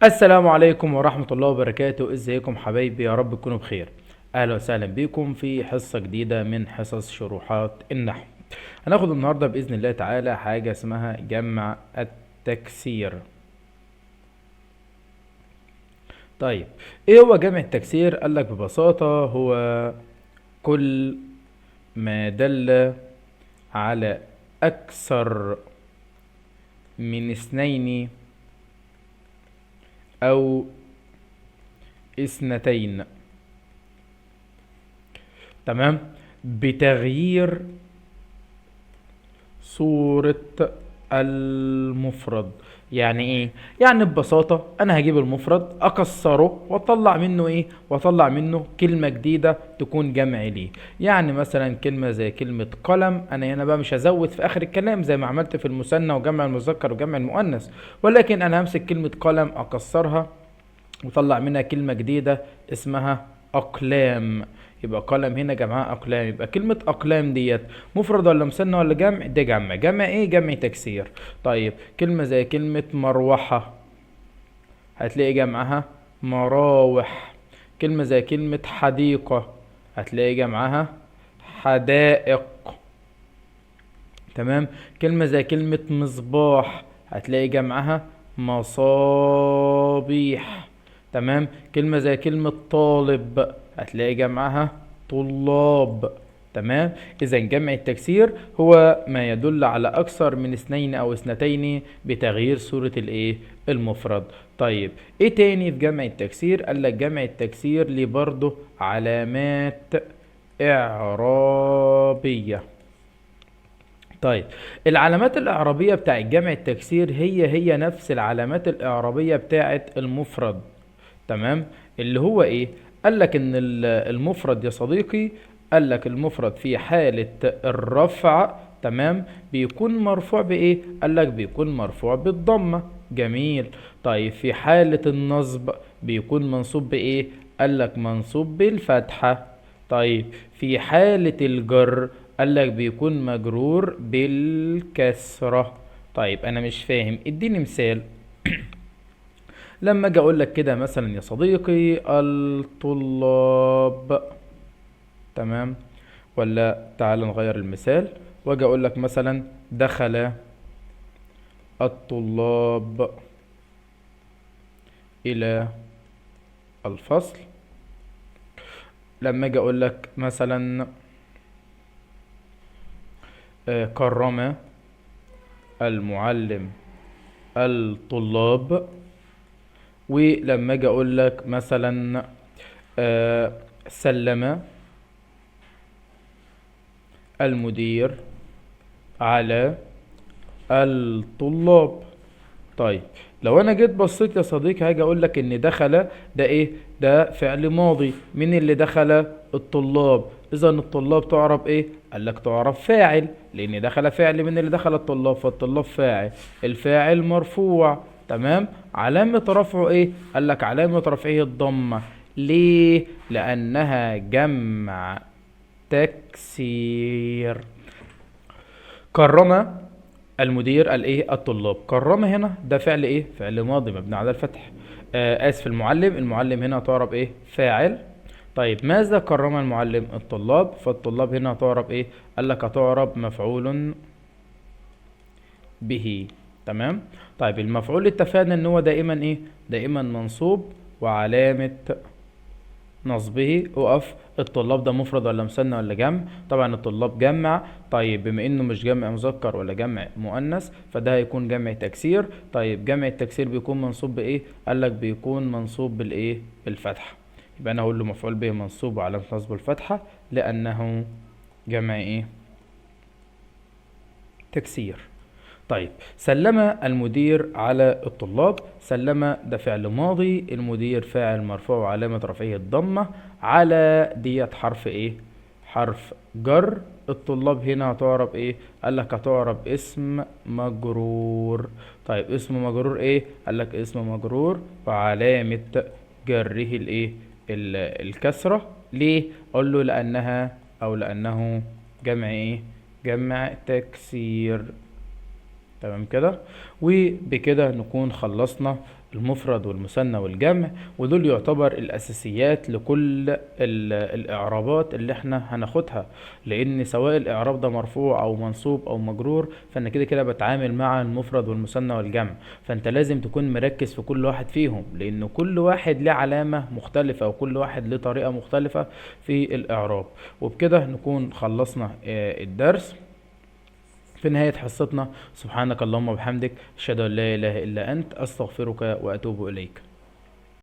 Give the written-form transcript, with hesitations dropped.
السلام عليكم ورحمة الله وبركاته. ازيكم حبايبي؟ يا رب تكونوا بخير. اهلا وسهلا بكم في حصة جديدة من حصص شروحات النحو. هناخد النهاردة بإذن الله تعالى حاجة اسمها جمع التكسير. طيب، ايه هو جمع التكسير؟ قالك ببساطة هو كل ما دل على أكثر من اثنين أو اثنتين، تمام، بتغيير صورة المفرد. يعني ايه؟ يعني ببساطة انا هجيب المفرد اكسره واطلع منه ايه، واطلع منه كلمة جديدة تكون جمع ليه. يعني مثلا كلمة زي كلمة قلم، انا هنا بقى مش هزود في اخر الكلام زي ما عملت في المثنى وجمع المذكر وجمع المؤنث، ولكن انا همسك كلمة قلم اكسرها وطلع منها كلمة جديدة اسمها أقلام. يبقى قلم هنا جمعها أقلام. يبقى كلمة أقلام ديت مفرد ولا مثنى ولا جمع؟ ده جمع. جمع إيه؟ جمع تكسير. طيب كلمة زي كلمة مروحة هتلاقي جمعها مراوح. كلمة زي كلمة حديقة هتلاقي جمعها حدائق. تمام. كلمة زي كلمة مصباح هتلاقي جمعها مصابيح. تمام. كلمة زي كلمة طالب هتلاقي جمعها طلاب. تمام. اذا جمع التكسير هو ما يدل على اكثر من اثنين او اثنتين بتغيير صورة الايه، المفرد. طيب ايه تاني في جمع التكسير؟ قال لك جمع التكسير ليه برضه علامات اعرابية. طيب العلامات الإعرابية بتاع جمع التكسير هي نفس العلامات الإعرابية بتاعة المفرد. تمام. اللي هو إيه؟ قال لك إن المفرد يا صديقي، قال لك المفرد في حالة الرفع، تمام، بيكون مرفوع بإيه؟ قال لك بيكون مرفوع بالضمة. جميل. طيب في حالة النصب بيكون منصوب بإيه؟ قال لك منصوب بالفتحة. طيب في حالة الجر قال لك بيكون مجرور بالكسرة. طيب انا مش فاهم، اديني مثال. لما اجي اقول لك كده مثلا يا صديقي الطلاب، تمام، ولا تعال نغير المثال واجي اقول لك مثلا دخل الطلاب الى الفصل. لما اجي اقول لك مثلا كرم المعلم الطلاب. ولما اجي اقول لك مثلا سلم المدير على الطلاب. طيب لو انا جيت بصيت يا صديقي هاجي اقول لك ان دخل ده ايه؟ ده فعل ماضي. مين اللي دخل؟ الطلاب. اذا الطلاب تعرب ايه؟ قال لك تعرب فاعل، لان دخل فعل. من اللي دخل الطلاب؟ فالطلاب فاعل. الفاعل مرفوع. تمام. علامة رفعه ايه؟ قال لك علامة رفعه الضمة. ليه؟ لانها جمع تكسير. كرم المدير الايه، الطلاب. كرم هنا ده فعل ايه؟ فعل ماضي مبني على الفتح. اسف، المعلم هنا تعرب ايه؟ فاعل. طيب ماذا كرم المعلم؟ الطلاب. فالطلاب هنا تعرب ايه؟ قال لك هتعرب مفعول به. تمام. طيب المفعول اتفقنا ان هو دائما ايه؟ دائما منصوب، وعلامة نصبه اقف. الطلاب ده مفرد ولا مثنى ولا جمع؟ طبعا الطلاب جمع. طيب بما انه مش جمع مذكر ولا جمع مؤنث فده هيكون جمع تكسير. طيب جمع التكسير بيكون منصوب بايه؟ قال لك بيكون منصوب بالايه؟ بالفتحه. يبقى انا هقول له مفعول به منصوب وعلامه نصبه الفتحه لانه جمع ايه؟ تكسير. طيب سلم المدير على الطلاب. سلم ده فعل ماضي، المدير فاعل مرفوع وعلامة رفعه الضمة. على ديت حرف ايه؟ حرف جر. الطلاب هنا هتعرب ايه؟ قال لك هتعرب اسم مجرور. طيب اسم مجرور ايه؟ قال لك اسم مجرور وعلامة جره الايه، الكسرة. ليه؟ اقول له لانها او لانه جمع ايه؟ جمع تكسير. تمام كده. وبكده نكون خلصنا المفرد والمثنى والجمع، ودول يعتبر الاساسيات لكل الاعرابات اللي احنا هناخدها، لان سواء الاعراب ده مرفوع او منصوب او مجرور، فانا كده كده بتعامل مع المفرد والمثنى والجمع. فانت لازم تكون مركز في كل واحد فيهم، لان كل واحد له علامة مختلفة وكل واحد له طريقة مختلفة في الاعراب. وبكده نكون خلصنا الدرس. في نهاية حصتنا، سبحانك اللهم وبحمدك، أشهد أن لا إله إلا أنت، أستغفرك وأتوب إليك.